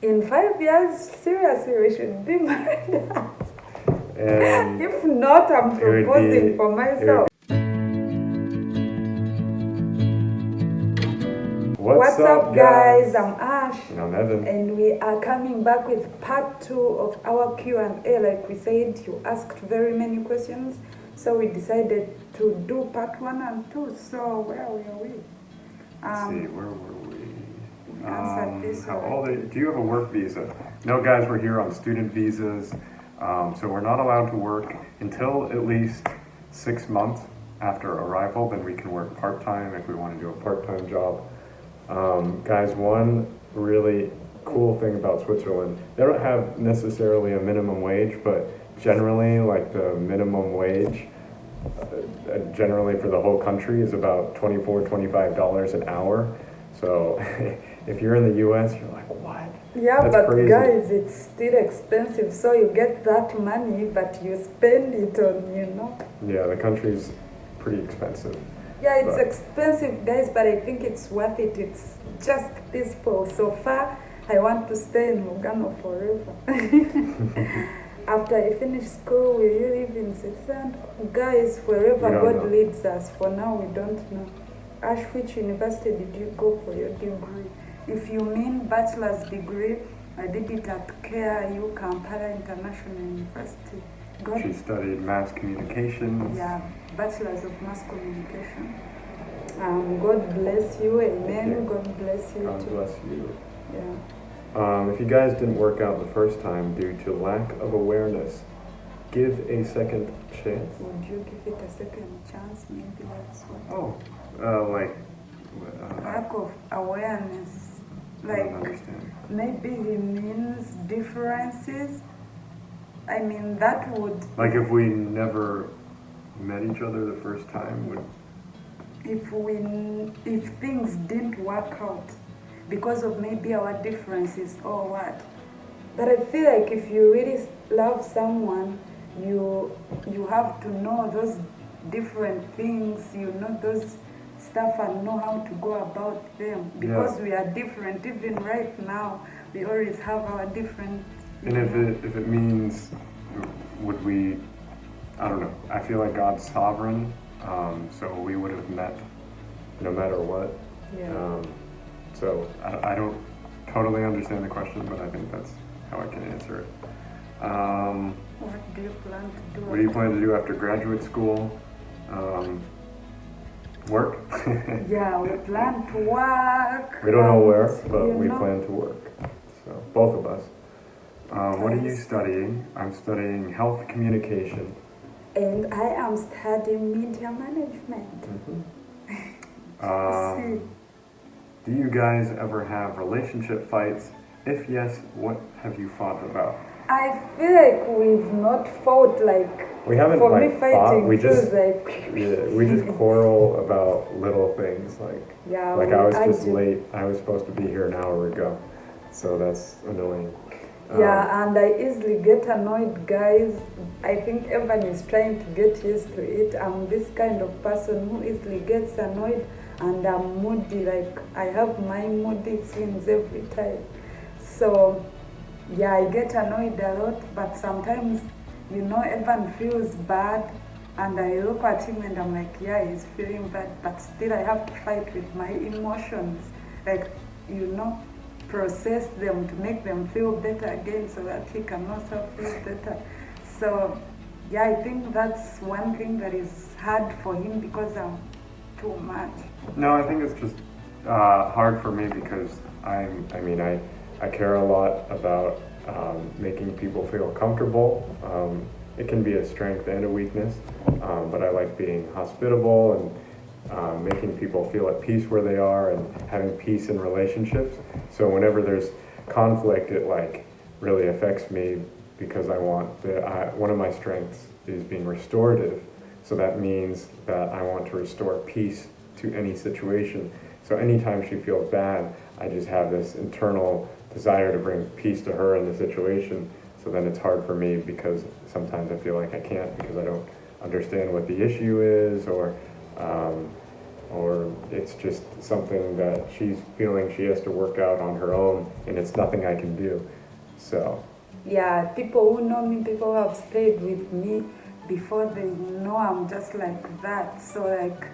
In 5 years, seriously, we should be married. And if not, I'm proposing for myself. What's up, guys? I'm Ash. And I'm Evan. And we are coming back with part 2 of our Q&A. Like we said, you asked very many questions. So we decided to do part 1 and 2. So where were we? Let's see, where were we? Answered this How old are you? Do you have a work visa? No, guys, we're here on student visas. So we're not allowed to work until at least 6 months after arrival. Then we can work part-time if we want to do a part-time job. Guys, one really cool thing about Switzerland, they don't have necessarily a minimum wage, but generally like the minimum wage generally for the whole country is about $24-25 an hour. So if you're in the US, you're like, what? Yeah, That's but crazy. guys, it's still expensive. So you get that money, but you spend it on, Yeah, the country's pretty expensive. Yeah, it's But- expensive, guys, but I think it's worth it. It's just peaceful. So far, I want to stay in Lugano forever. After I finish school, will you live in Switzerland? Guys, wherever We don't God know. leads us, for now we don't know. Ash, which university did you go for your degree? If you mean bachelor's degree, I did it at KIU Kampala International University. She studied mass communications. Yeah, Bachelor's of Mass Communication. God bless you, amen. you. God bless you God too. bless you. Yeah. If you guys didn't work out the first time due to lack of awareness, give a second chance. Would you give it a second chance? Maybe that's what. Lack of awareness. I Like, don't understand. maybe he means differences. I mean, that would. Like if we never met each other the first time, would If things didn't work out because of maybe our differences or what. But I feel like if you really love someone, you have to know those different things, those stuff and know how to go about them. Because we are different, even right now, we always have our different. and if it means, would we? I don't know. I feel like God's sovereign, so we would have met no matter what. Yeah. So I don't totally understand the question, but I think that's how I can answer it. What do you plan to do? What do you plan to do after graduate school? Work? Yeah, we plan to work. We don't know where, and, but we know, plan to work. So both of us. What are you Nice. studying? I'm studying health communication. And I am studying media management. See. Do you guys ever have relationship fights? If yes, what have you fought about? I feel like we've not fought like. We haven't For like me, fighting fought. We feels just like. we just quarrel about little things Yeah, like we I was just argue. late. I was supposed to be here an hour ago, so that's annoying. Yeah, and I easily get annoyed, guys. I think Evan is trying to get used to it. I'm this kind of person who easily gets annoyed, and I'm moody. Like I have my moody swings every time. So, yeah, I get annoyed a lot. But sometimes, Evan feels bad, and I look at him and I'm like, yeah, he's feeling bad. But still, I have to fight with my emotions. Like, process them to make them feel better again so that he can also feel better. So, yeah, I think that's one thing that is hard for him because I'm too much. No, I think it's just hard for me because I care a lot about making people feel comfortable. It can be a strength and a weakness, but I like being hospitable and making people feel at peace where they are and having peace in relationships. So whenever there's conflict, it like really affects me because one of my strengths is being restorative. So that means that I want to restore peace to any situation. So anytime she feels bad, I just have this internal desire to bring peace to her in the situation. So then it's hard for me because sometimes I feel like I can't because I don't understand what the issue is, or or it's just something that she's feeling she has to work out on her own, and it's nothing I can do. So Yeah, people who know me, people who have stayed with me before, they know I'm just like that. So like,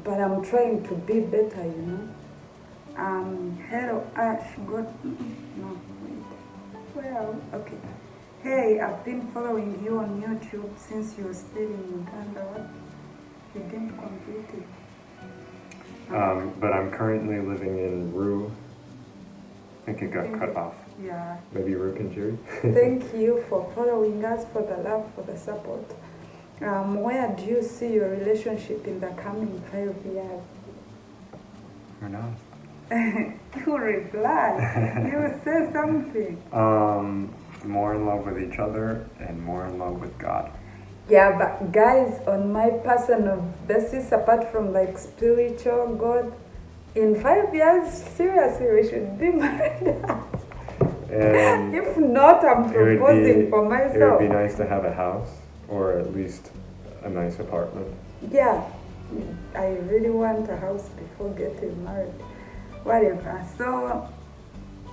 but I'm trying to be better, you know. Hello Ash, God, no, wait, well, okay. Hey, I've been following you on YouTube since you were still in Uganda. What? You didn't complete it. but I'm currently living in Rue. I think it got cut off. Yeah. Maybe Rue can Jerry. Thank you for following us, for the love, for the support. Where do you see your relationship in the coming 5 years? Or not? You reply. You say something. More in love with each other and more in love with God. Yeah, but guys, on my personal basis, apart from like spiritual God, in 5 years, seriously, we should be married. And If not, I'm proposing for myself. It would be nice to have a house, or at least a nice apartment. Yeah, I really want a house before getting married. Whatever. So,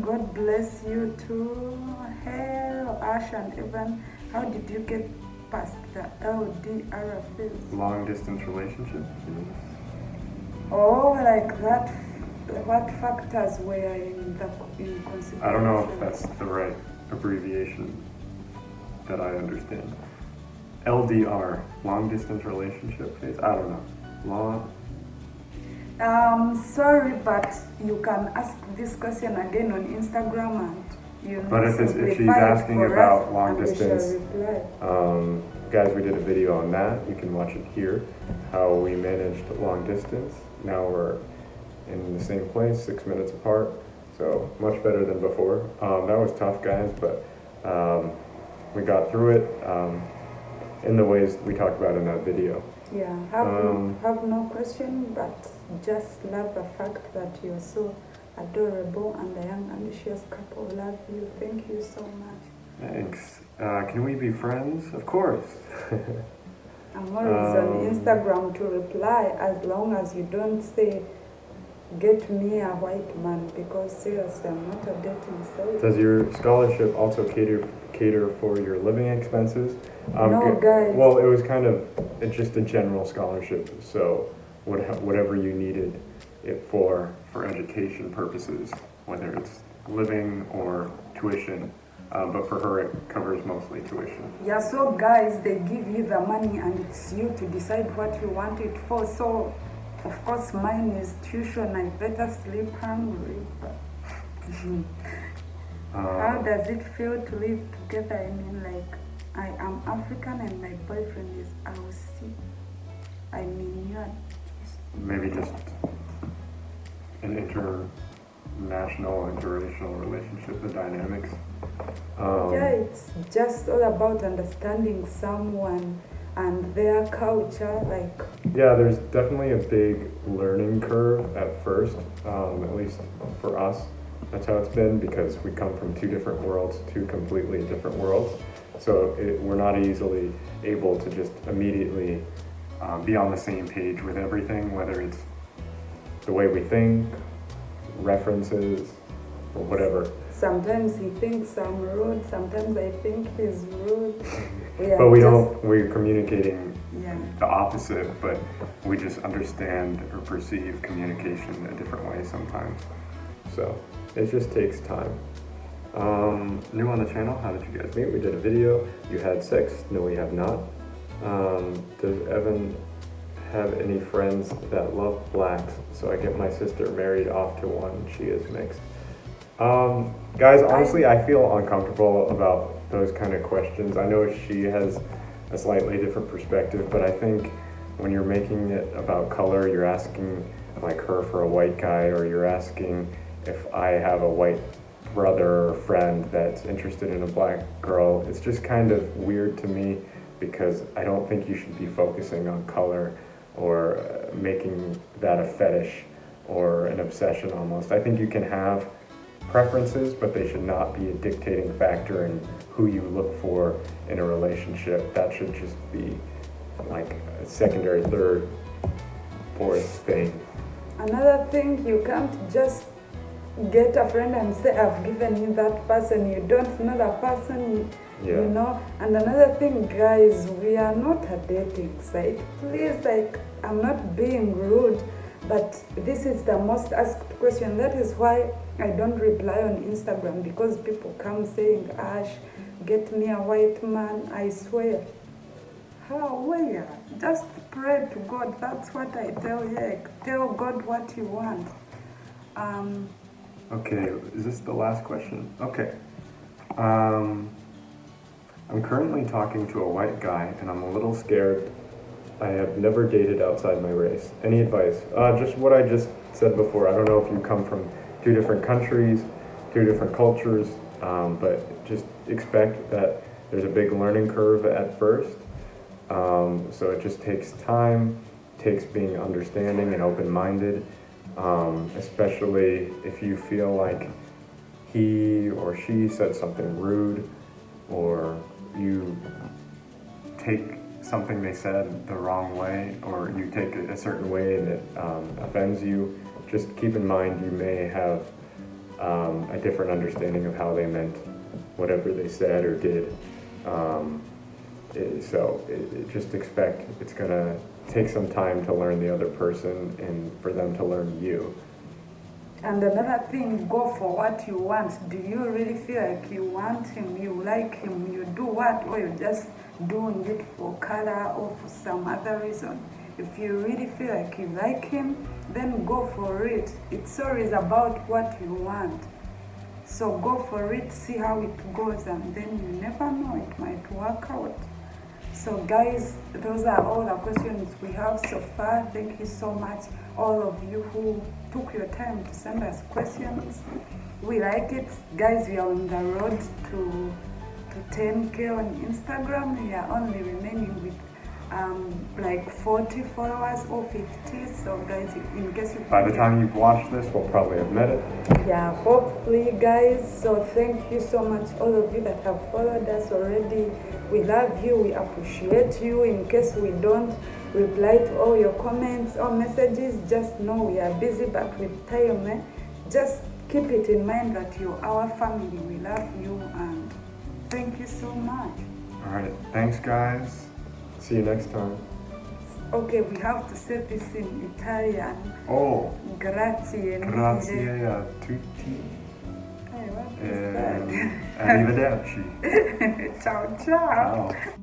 God bless you too. Hello, Ash and Evan. How did you get past the LDR phase? Long distance relationship? Oh, like that. What factors were in consideration? I don't know if that's the right abbreviation that I understand. LDR, long distance relationship phase? I don't know. Long. Sorry, but you can ask this question again on Instagram and you know. But if she's asking about long distance, guys, we did a video on that. You can watch it here, how we managed long distance. Now we're in the same place, 6 minutes apart, so much better than before. That was tough, guys, but we got through it in the ways we talked about in that video. Yeah, have no question, but just love the fact that you're so adorable and a young, ambitious couple. Love you. Thank you so much. Thanks. Can we be friends? Of course. I'm always on Instagram to reply, as long as you don't say, get me a white man, because seriously, I'm not a dating site. Does your scholarship also cater for your living expenses? No, guys. Well, it was kind of just a general scholarship, so whatever you needed it for education purposes, whether it's living or tuition. But for her, it covers mostly tuition. Yeah, so guys, they give you the money and it's you to decide what you want it for. So, of course, mine is tuition. I better sleep hungry. How does it feel to live together? I mean, like, I am African and my boyfriend is Aussie. I mean, you are maybe just an international, interracial relationship, the dynamics. Yeah, it's just all about understanding someone and their culture, like. Yeah, there's definitely a big learning curve at first, at least for us. That's how it's been, because we come from two different worlds, two completely different worlds. So we're not easily able to just immediately be on the same page with everything, whether it's the way we think, references, or whatever. Sometimes he thinks I'm rude, sometimes I think he's rude. But we're communicating the opposite, but we just understand or perceive communication a different way sometimes. So it just takes time. New on the channel, how did you guys meet? We did a video. You had sex? No, we have not. Does Evan have any friends that love blacks? So I get my sister married off to one. She is mixed. Guys, honestly, I feel uncomfortable about those kind of questions. I know she has a slightly different perspective, but I think when you're making it about color, you're asking like her for a white guy, or you're asking if I have a white brother or friend that's interested in a black girl. It's just kind of weird to me, because I don't think you should be focusing on color or making that a fetish or an obsession almost. I think you can have preferences, but they should not be a dictating factor in who you look for in a relationship. That should just be like a secondary, third, for fame. Another thing, you can't just get a friend and say, I've given you that person. You don't know the person, Yeah. you know. And another thing, guys, we are not a dating site. Please, like, I'm not being rude, but this is the most asked question. That is why I don't reply on Instagram, because people come saying, Ash, get me a white man. I swear. How? Where? Just pray to God. That's what I tell you. Tell God what you want. Okay, is this the last question? Okay. I'm currently talking to a white guy and I'm a little scared. I have never dated outside my race. Any advice? Just what I just said before. I don't know if you come from 2 different countries, 2 different cultures, but just expect that there's a big learning curve at first. So it just takes time, takes being understanding and open-minded, especially if you feel like he or she said something rude, or you take something they said the wrong way, or you take it a certain way and it offends you. Just keep in mind you may have a different understanding of how they meant whatever they said or did. Just expect it's gonna take some time to learn the other person and for them to learn you. And another thing, go for what you want. Do you really feel like you want him, you like him, you do what, or you're just doing it for color or for some other reason? If you really feel like you like him, then go for it. It's always about what you want. So go for it, see how it goes, and then you never know, it might work out. So guys, those are all the questions we have so far. Thank you so much, all of you who took your time to send us questions. We like it. Guys, we are on the road to 10K on Instagram. We are only remaining with like 40 followers or 50. So guys, in case you By the time you've watched this, we'll probably have met it. Yeah, hopefully guys. So thank you so much, all of you that have followed us already. We love you, we appreciate you. In case we don't reply to all your comments or messages, just know we are busy, but with time, just keep it in mind that you're our family. We love you and thank you so much. All right, thanks guys. See you next time. Okay, we have to say this in Italian. Oh, Grazie. grazie a tutti. Hey, what is that? Arrivederci. Ciao, ciao. Ciao.